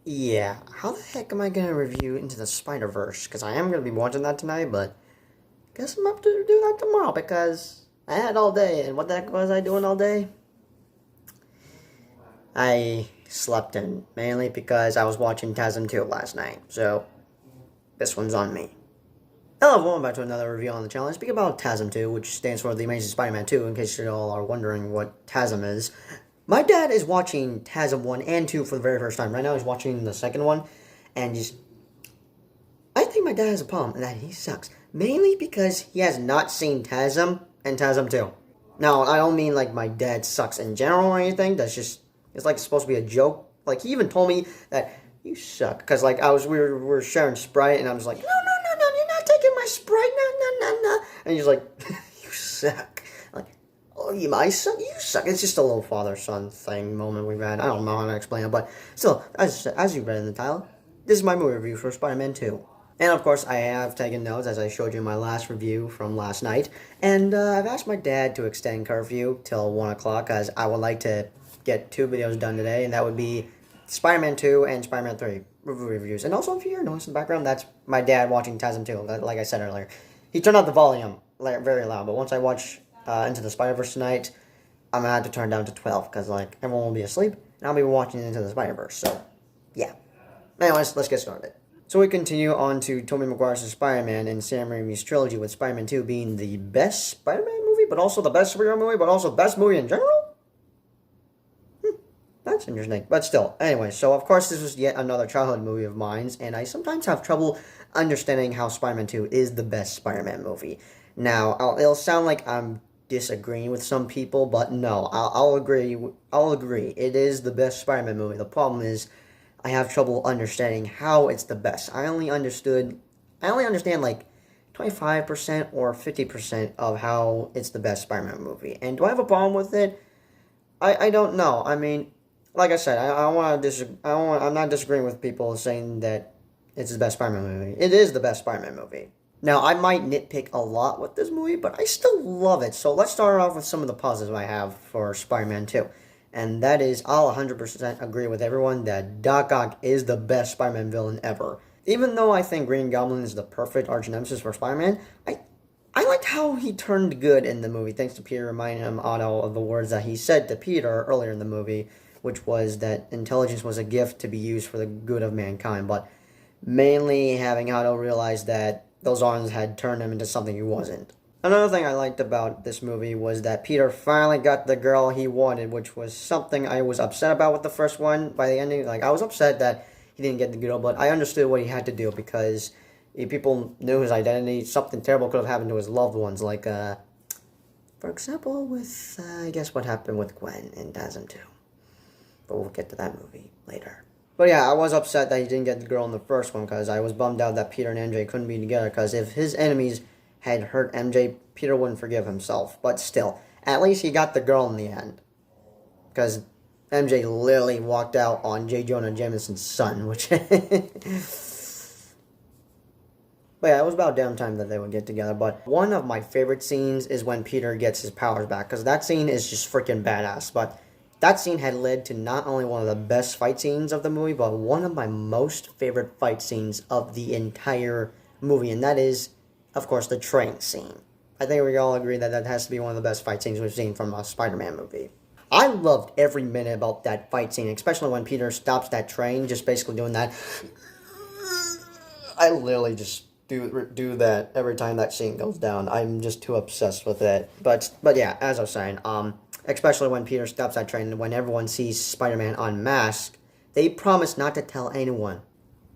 Yeah, how the heck am I gonna review Into the Spider-Verse? Because I am gonna be watching that tonight, but guess I'm up to do that tomorrow because I had all day, and what the heck was I doing all day? I slept in, mainly because I was watching TASM 2 last night, so this one's on me. Hello, welcome back to another review on the channel. I speak about TASM 2, which stands for The Amazing Spider-Man 2, in case you all are wondering what TASM is. My dad is watching TASM 1 and 2 for the very first time. Right now he's watching the second one, and I think my dad has a problem, that he sucks. Mainly because he has not seen TASM and TASM 2. Now, I don't mean like my dad sucks in general or anything. That's just, it's like supposed to be a joke. Like, he even told me that you suck. Because, like, we were sharing Sprite, and I was like, no, you're not taking my Sprite, no. And he's like, you suck. Like, oh, I suck? You suck. It's just a little father-son thing moment we've had. I don't know how to explain it, but still, as you read in the title, this is my movie review for Spider-Man 2. And of course, I have taken notes, as I showed you in my last review from last night. And I've asked my dad to extend curfew till 1 o'clock, as I would like to get 2 videos done today. And that would be Spider-Man 2 and Spider-Man 3 reviews. And also, if you hear noise in the background, that's my dad watching TASM 2, like I said earlier. He turned up the volume very loud, but once I watch Into the Spider-Verse tonight, I'm going to have to turn it down to 12, because like everyone will be asleep, and I'll be watching Into the Spider-Verse, so yeah. Anyways, let's get started. So we continue on to Tobey Maguire's Spider-Man and Sam Raimi's trilogy, with Spider-Man 2 being the best Spider-Man movie, but also the best superhero movie, but also the best movie in general? That's interesting. But still, anyway, so of course this was yet another childhood movie of mine, and I sometimes have trouble understanding how Spider-Man 2 is the best Spider-Man movie. Now, it'll sound like I'm disagreeing with some people, but no, I'll agree. It is the best Spider-Man movie. The problem is, I have trouble understanding how it's the best. I only understand like 25% or 50% of how it's the best Spider-Man movie. And do I have a problem with it? I don't know. I mean, like I said, I'm not disagreeing with people saying that it's the best Spider-Man movie. It is the best Spider-Man movie. Now, I might nitpick a lot with this movie, but I still love it. So let's start off with some of the positives I have for Spider-Man 2. And that is, I'll 100% agree with everyone that Doc Ock is the best Spider-Man villain ever. Even though I think Green Goblin is the perfect arch-nemesis for Spider-Man, I liked how he turned good in the movie, thanks to Peter reminding him of the words that he said to Peter earlier in the movie, which was that intelligence was a gift to be used for the good of mankind, but mainly having Otto realize that those arms had turned him into something he wasn't. Another thing I liked about this movie was that Peter finally got the girl he wanted, which was something I was upset about with the first one. By the ending, like, I was upset that he didn't get the girl, but I understood what he had to do, because if people knew his identity, something terrible could have happened to his loved ones, like, for example, with, I guess what happened with Gwen in TASM 2. But we'll get to that movie later. But yeah, I was upset that he didn't get the girl in the first one, because I was bummed out that Peter and MJ couldn't be together, because if his enemies had hurt MJ, Peter wouldn't forgive himself. But still, at least he got the girl in the end. Because MJ literally walked out on J. Jonah Jameson's son, which... But yeah, it was about damn time that they would get together. But one of my favorite scenes is when Peter gets his powers back, because that scene is just freaking badass. But that scene had led to not only one of the best fight scenes of the movie, but one of my most favorite fight scenes of the entire movie, and that is, of course, the train scene. I think we all agree that that has to be one of the best fight scenes we've seen from a Spider-Man movie. I loved every minute about that fight scene, especially when Peter stops that train, just basically doing that. I literally just do that every time that scene goes down. I'm just too obsessed with it. But yeah, as I was saying, especially when Peter stops that train, when everyone sees Spider-Man unmasked, they promise not to tell anyone.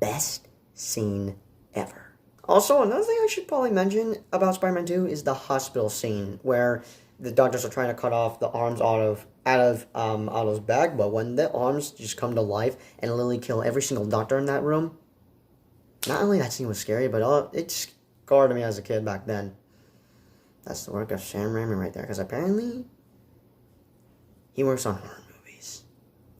Best scene ever. Also, another thing I should probably mention about Spider-Man 2 is the hospital scene, where the doctors are trying to cut off the arms out of Otto's back, but when the arms just come to life and literally kill every single doctor in that room, not only that scene was scary, but it scarred me as a kid back then. That's the work of Sam Raimi right there, because apparently he works on horror movies.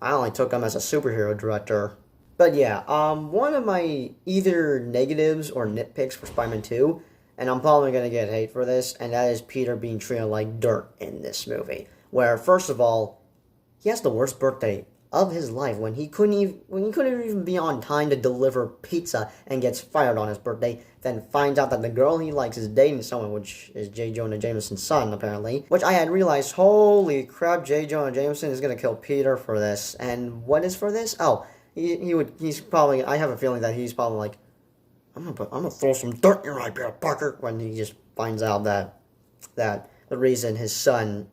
I only took him as a superhero director. But yeah, one of my either negatives or nitpicks for Spider-Man 2, and I'm probably going to get hate for this, and that is Peter being treated like dirt in this movie. Where, first of all, he has the worst birthday of his life when he couldn't even be on time to deliver pizza and gets fired on his birthday, then finds out that the girl he likes is dating someone, which is J. Jonah Jameson's son, apparently. Which I had realized, holy crap, J. Jonah Jameson is gonna kill Peter for this. And what is for this? Oh, he's probably, I have a feeling that he's probably like, I'm gonna throw some dirt in your eye, Peter Parker, when he just finds out that the reason his son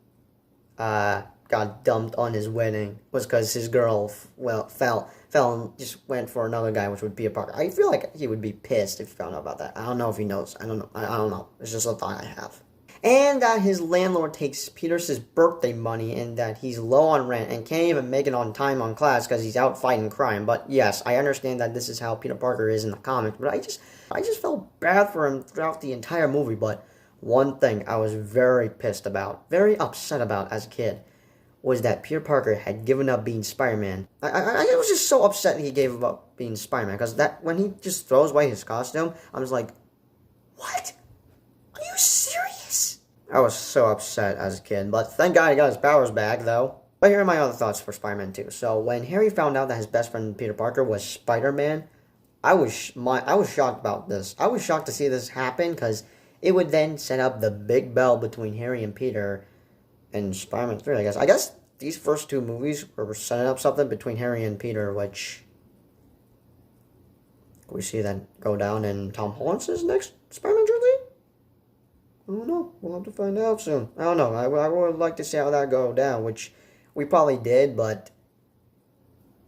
got dumped on his wedding was because his girl fell and just went for another guy, which would be a Parker. I feel like he would be pissed if he found out about that. I don't know if he knows. I don't know. I don't know. It's just a thought I have. And that his landlord takes Peter's birthday money and that he's low on rent and can't even make it on time on class because he's out fighting crime. But yes, I understand that this is how Peter Parker is in the comics, but I just felt bad for him throughout the entire movie. But one thing I was very pissed about, very upset about as a kid, was that Peter Parker had given up being Spider-Man. I was just so upset he gave up being Spider-Man, because that when he just throws away his costume, I was like, what? Are you serious? I was so upset as a kid, but thank God he got his powers back, though. But here are my other thoughts for Spider-Man 2. So when Harry found out that his best friend Peter Parker was Spider-Man, I was shocked about this. I was shocked to see this happen, because it would then set up the big bell between Harry and Peter in Spider-Man 3, I guess these first two movies were setting up something between Harry and Peter, which we see that go down in Tom Holland's next Spider-Man trilogy? I don't know. We'll have to find out soon. I don't know. I would like to see how that go down, which we probably did, but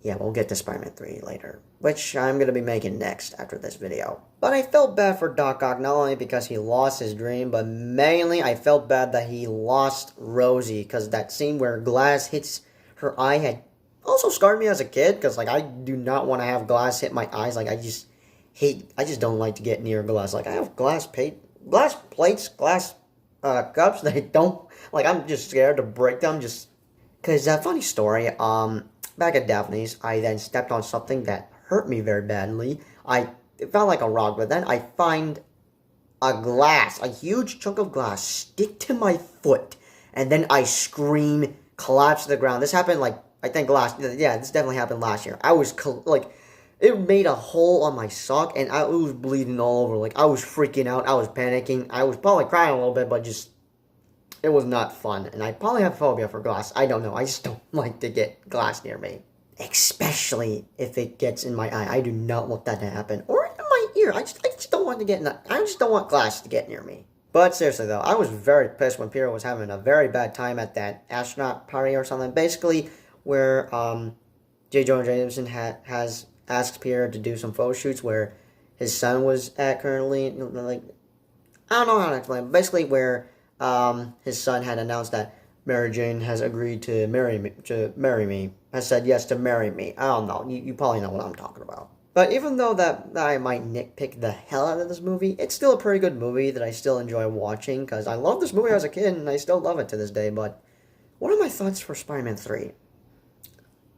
yeah, we'll get to Spider-Man 3 later, which I'm going to be making next after this video. But I felt bad for Doc Ock, not only because he lost his dream, but mainly I felt bad that he lost Rosie, because that scene where glass hits her eye had also scarred me as a kid, because, like, I do not want to have glass hit my eyes. Like, I just don't like to get near glass. Like, I have glass plates, glass cups that I don't, like, I'm just scared to break them, just, because, funny story, back at Daphne's, I then stepped on something that hurt me very badly. It felt like a rock, but then I find a huge chunk of glass, stick to my foot, and then I scream, collapse to the ground. This happened, like, I think this definitely happened last year. I was, it made a hole on my sock, and it was bleeding all over. Like, I was freaking out, I was panicking, I was probably crying a little bit, but just, it was not fun, and I probably have phobia for glass. I don't know, I just don't like to get glass near me. Especially if it gets in my eye. I do not want that to happen. Or in my ear. I just don't want I just don't want glass to get near me. But seriously though, I was very pissed when Peter was having a very bad time at that astronaut party or something. Basically, where J. Jonah Jameson has asked Peter to do some photo shoots where his son was at currently. Like, I don't know how to explain it. Basically, where his son had announced that Mary Jane has agreed to marry me, has said yes to marry me. I don't know, you probably know what I'm talking about. But even though that I might nitpick the hell out of this movie, it's still a pretty good movie that I still enjoy watching, because I loved this movie as a kid, and I still love it to this day. But what are my thoughts for Spider-Man 3?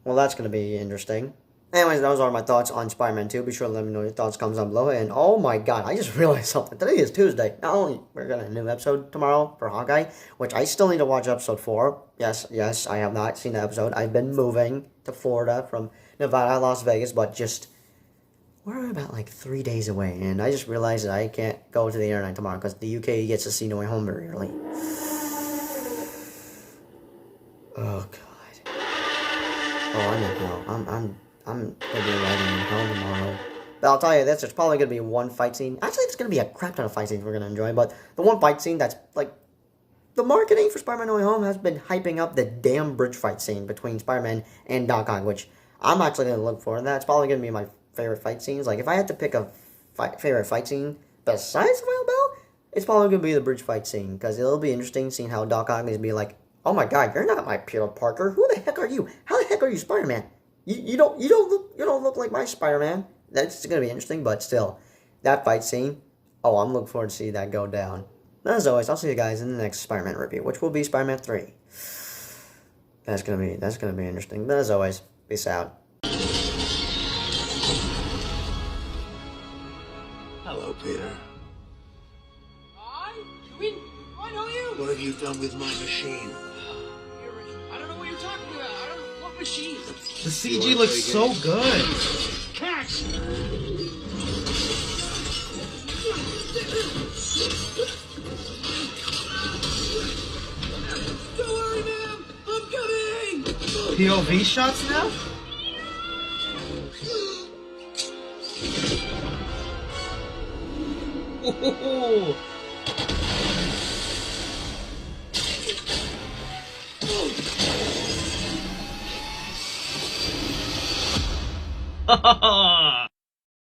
Well, that's going to be interesting. Anyways, those are my thoughts on Spider-Man 2. Be sure to let me know your thoughts, comments down below. And oh my god, I just realized something. Today is Tuesday. Not only we're getting a new episode tomorrow for Hawkeye, which I still need to watch episode 4. Yes, I have not seen the episode. I've been moving to Florida from Nevada, Las Vegas, but just, we're about like 3 days away. And I just realized that I can't go to the internet tomorrow because the UK gets to see No Way Home very early. Oh god. Oh, I don't know. I'm gonna be writing in hell tomorrow. But I'll tell you this, there's probably gonna be one fight scene. Actually, there's gonna be a crap ton of fight scenes we're gonna enjoy, but the one fight scene that's, like, the marketing for Spider-Man No Way Home has been hyping up the damn bridge fight scene between Spider-Man and Doc Ock, which I'm actually gonna look for. And that's probably gonna be my favorite fight scenes. Like, if I had to pick a favorite fight scene besides the Final Bell, it's probably gonna be the bridge fight scene, because it'll be interesting seeing how Doc Ock is be like, oh my god, you're not my Peter Parker. Who the heck are you? How the heck are you Spider-Man? You don't look like my Spider-Man. That's gonna be interesting, but still, that fight scene, oh, I'm looking forward to see that go down. And as always, I'll see you guys in the next Spider-Man review, which will be Spider-Man 3. That's gonna be interesting. But as always, peace out. Hello, Peter. Hi? You mean I know you? What have you done with my machine? I don't know what you're talking about. I don't look. The CG looks so good. Catch! Don't worry, ma'am! I'm coming! POV shots now? Ooh.